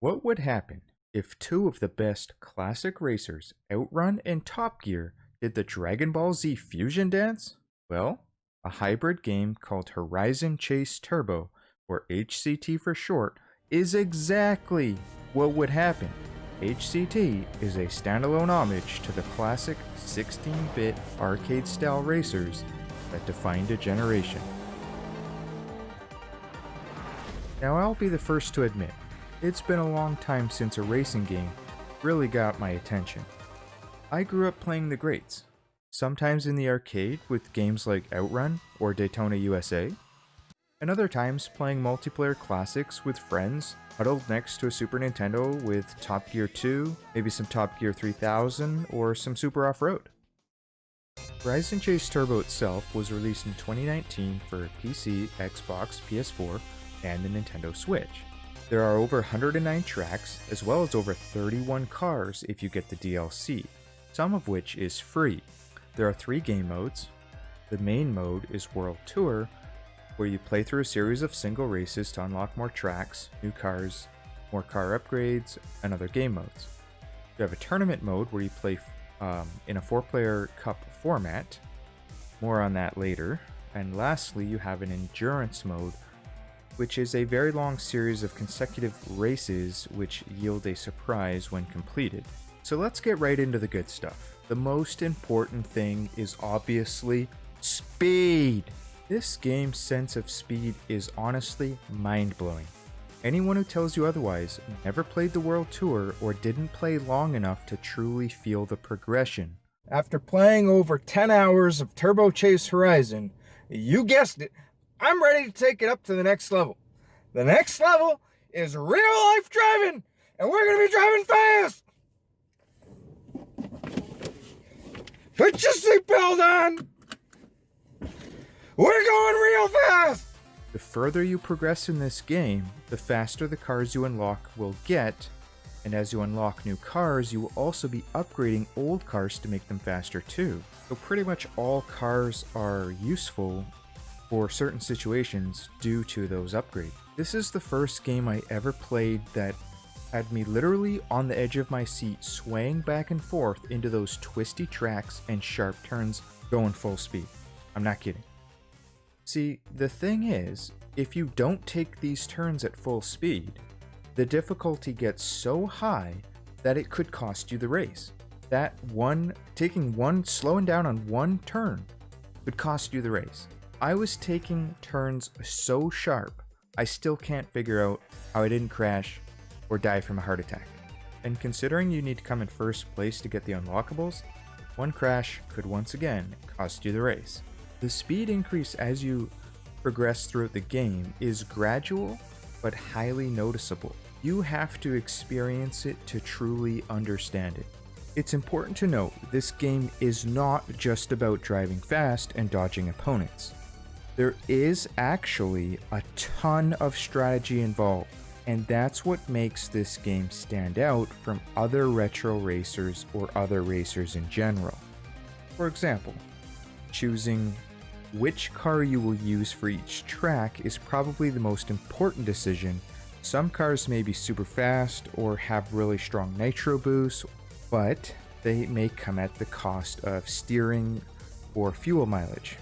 What would happen if two of the best classic racers, Outrun and Top Gear, did the Dragon Ball Z fusion dance? Well, a hybrid game called Horizon Chase Turbo, or HCT for short, is exactly what would happen. HCT is a standalone homage to the classic 16-bit arcade-style racers that defined a generation. Now, I'll be the first to admit, it's been a long time since a racing game really got my attention. I grew up playing the greats, sometimes in the arcade with games like Outrun or Daytona USA, and other times playing multiplayer classics with friends, huddled next to a Super Nintendo with Top Gear 2, maybe some Top Gear 3000, or some Super Off-Road. Horizon Chase Turbo itself was released in 2019 for PC, Xbox, PS4, and the Nintendo Switch. There are over 109 tracks, as well as over 31 cars if you get the DLC, some of which is free. There are 3 game modes. The main mode is World Tour, where you play through a series of single races to unlock more tracks, new cars, more car upgrades, and other game modes. You have a tournament mode where you play in a 4-player cup format. More on that later. And lastly, you have an endurance mode, which is a very long series of consecutive races which yield a surprise when completed. So let's get right into the good stuff. The most important thing is obviously speed. This game's sense of speed is honestly mind-blowing. Anyone who tells you otherwise never played the World Tour or didn't play long enough to truly feel the progression. After playing over 10 hours of Turbo Chase Horizon, you guessed it, I'm ready to take it up to the next level. The next level is real life driving, and we're going to be driving fast. Put your seatbelt on. We're going real fast. The further you progress in this game, the faster the cars you unlock will get, and as you unlock new cars, you will also be upgrading old cars to make them faster too. So pretty much all cars are useful for certain situations due to those upgrades. This is the first game I ever played that had me literally on the edge of my seat swaying back and forth into those twisty tracks and sharp turns going full speed. I'm not kidding. See, the thing is, if you don't take these turns at full speed, the difficulty gets so high that it could cost you the race. Slowing down on one turn could cost you the race. I was taking turns so sharp, I still can't figure out how I didn't crash or die from a heart attack. And considering you need to come in first place to get the unlockables, one crash could once again cost you the race. The speed increase as you progress throughout the game is gradual but highly noticeable. You have to experience it to truly understand it. It's important to note this game is not just about driving fast and dodging opponents. There is actually a ton of strategy involved, and that's what makes this game stand out from other retro racers or other racers in general. For example, choosing which car you will use for each track is probably the most important decision. Some cars may be super fast or have really strong nitro boosts, but they may come at the cost of steering or fuel mileage.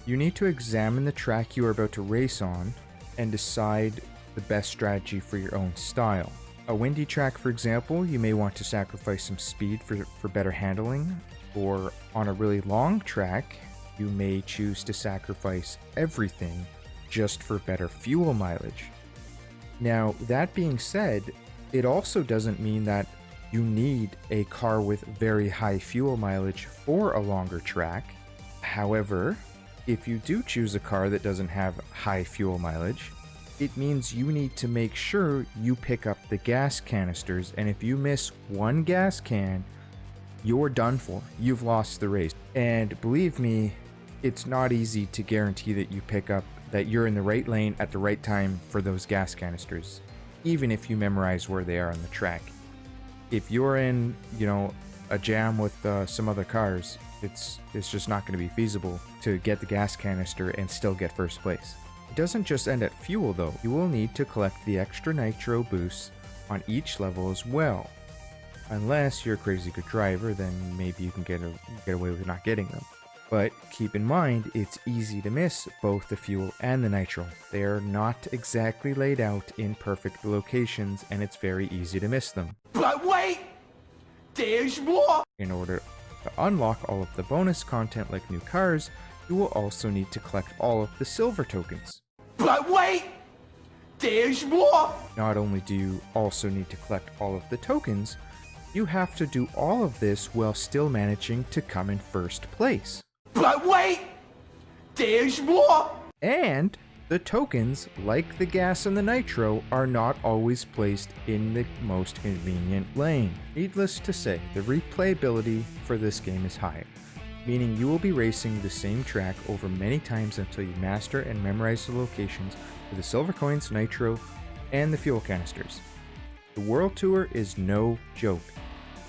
You need to examine the track you are about to race on and decide the best strategy for your own style. A windy track, for example, you may want to sacrifice some speed for better handling, or on a really long track, you may choose to sacrifice everything just for better fuel mileage. Now, that being said, it also doesn't mean that you need a car with very high fuel mileage for a longer track. However, if you do choose a car that doesn't have high fuel mileage, it means you need to make sure you pick up the gas canisters, and if you miss one gas can, you're done for. You've lost the race. And believe me, it's not easy to guarantee that you're in the right lane at the right time for those gas canisters, even if you memorize where they are on the track. If you're in, a jam with some other cars, it's just not going to be feasible to get the gas canister and still get first place. It doesn't just end at fuel though. You will need to collect the extra nitro boosts on each level as well. Unless you're a crazy good driver, then maybe you can get away with not getting them. But keep in mind, it's easy to miss both the fuel and the nitro. They are not exactly laid out in perfect locations, and it's very easy to miss them. But wait! There's more! In order to unlock all of the bonus content like new cars, you will also need to collect all of the silver tokens. But wait! There's more! Not only do you also need to collect all of the tokens, you have to do all of this while still managing to come in first place. But wait! There's more! And the tokens, like the gas and the nitro, are not always placed in the most convenient lane. Needless to say, the replayability for this game is high, meaning you will be racing the same track over many times until you master and memorize the locations for the silver coins, nitro, and the fuel canisters. The World Tour is no joke.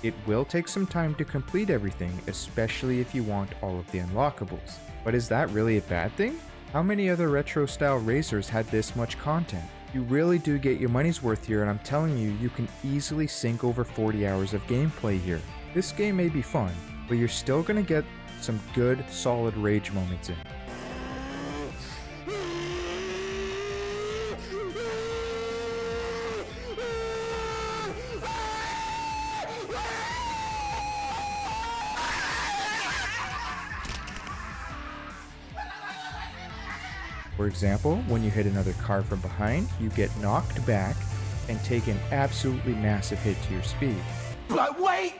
It will take some time to complete everything, especially if you want all of the unlockables. But is that really a bad thing? How many other retro-style racers had this much content? You really do get your money's worth here, and I'm telling you, you can easily sink over 40 hours of gameplay here. This game may be fun, but you're still gonna get some good, solid rage moments in. For example, when you hit another car from behind, you get knocked back and take an absolutely massive hit to your speed. But wait!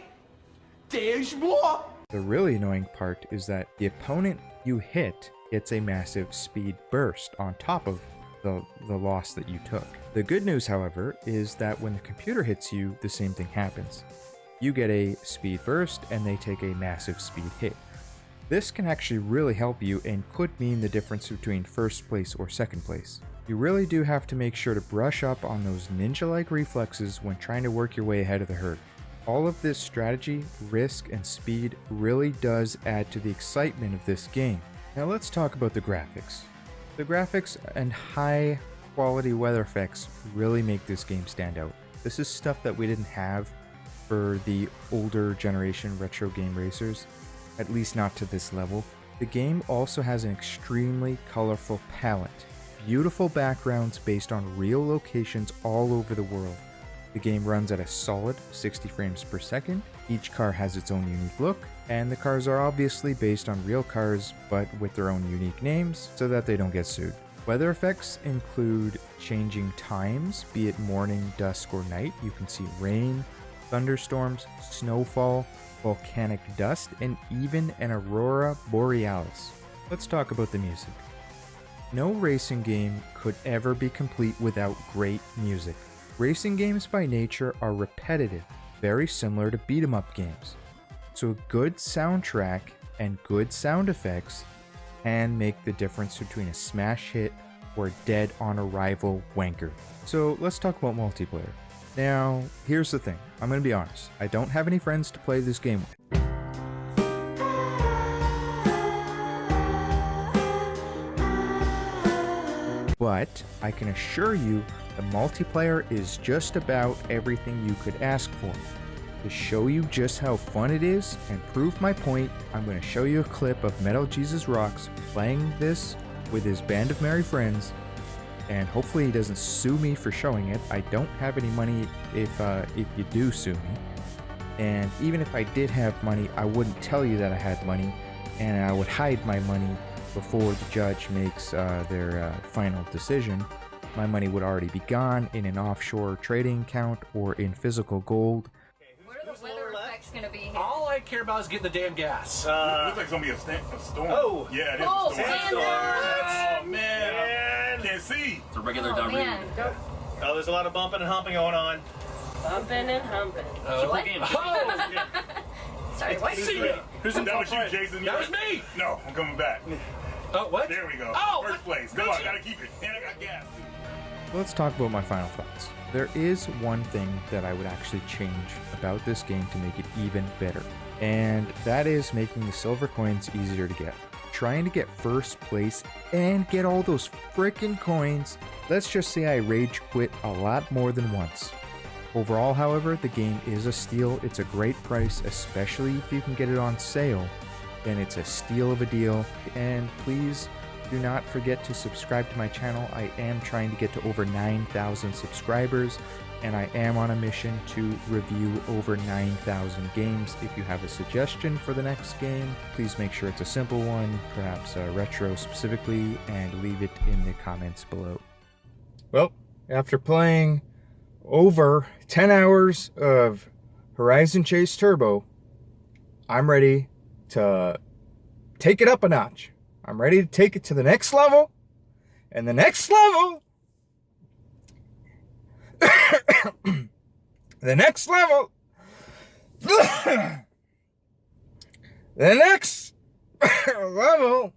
There's more! The really annoying part is that the opponent you hit gets a massive speed burst on top of the loss that you took. The good news, however, is that when the computer hits you, the same thing happens. You get a speed burst and they take a massive speed hit. This can actually really help you and could mean the difference between first place or second place. You really do have to make sure to brush up on those ninja-like reflexes when trying to work your way ahead of the herd. All of this strategy, risk, and speed really does add to the excitement of this game. Now let's talk about the graphics. The graphics and high quality weather effects really make this game stand out. This is stuff that we didn't have for the older generation retro game racers. At least not to this level. The game also has an extremely colorful palette. Beautiful backgrounds based on real locations all over the world. The game runs at a solid 60 frames per second. Each car has its own unique look, and the cars are obviously based on real cars, but with their own unique names so that they don't get sued. Weather effects include changing times, be it morning, dusk, or night. You can see rain, thunderstorms, snowfall, volcanic dust, and even an aurora borealis. Let's talk about the music. No racing game could ever be complete without great music. Racing games by nature are repetitive, very similar to beat-em-up games. So a good soundtrack and good sound effects can make the difference between a smash hit or dead on arrival wanker. So let's talk about multiplayer. Now, here's the thing. I'm going to be honest. I don't have any friends to play this game with. But I can assure you the multiplayer is just about everything you could ask for. To show you just how fun it is and prove my point, I'm going to show you a clip of Metal Jesus Rocks playing this with his band of merry friends, and hopefully he doesn't sue me for showing it. I don't have any money if you do sue me. And even if I did have money, I wouldn't tell you that I had money, and I would hide my money before the judge makes their final decision. My money would already be gone in an offshore trading account or in physical gold. What are the weather effects going to be here? All I care about is getting the damn gas. Looks like it's gonna be a storm. Oh. Yeah, it is Oh, a storm. sandstorm. Oh man, can't see. It's a regular Oh, man. Oh, there's a lot of bumping and humping going on. Bumping and humping. What? Oh, Sorry, what? who's in That was top you, right? Jason. That was me. No, I'm coming back. Oh, what? There we go. Oh, First place. Come on, gotta keep it. And I got gas. Let's talk about my final thoughts. There is one thing that I would actually change about this game to make it even better, and that is making the silver coins easier to get. Trying to get first place and get all those frickin' coins. Let's just say I rage quit a lot more than once. Overall, however, the game is a steal. It's a great price, especially if you can get it on sale. Then it's a steal of a deal. And please do not forget to subscribe to my channel. I am trying to get to over 9,000 subscribers, and I am on a mission to review over 9,000 games. If you have a suggestion for the next game, please make sure it's a simple one, perhaps retro specifically, and leave it in the comments below. Well, after playing over 10 hours of Horizon Chase Turbo, I'm ready to take it up a notch. I'm ready to take it to the next level. And the next level... the next level... the next level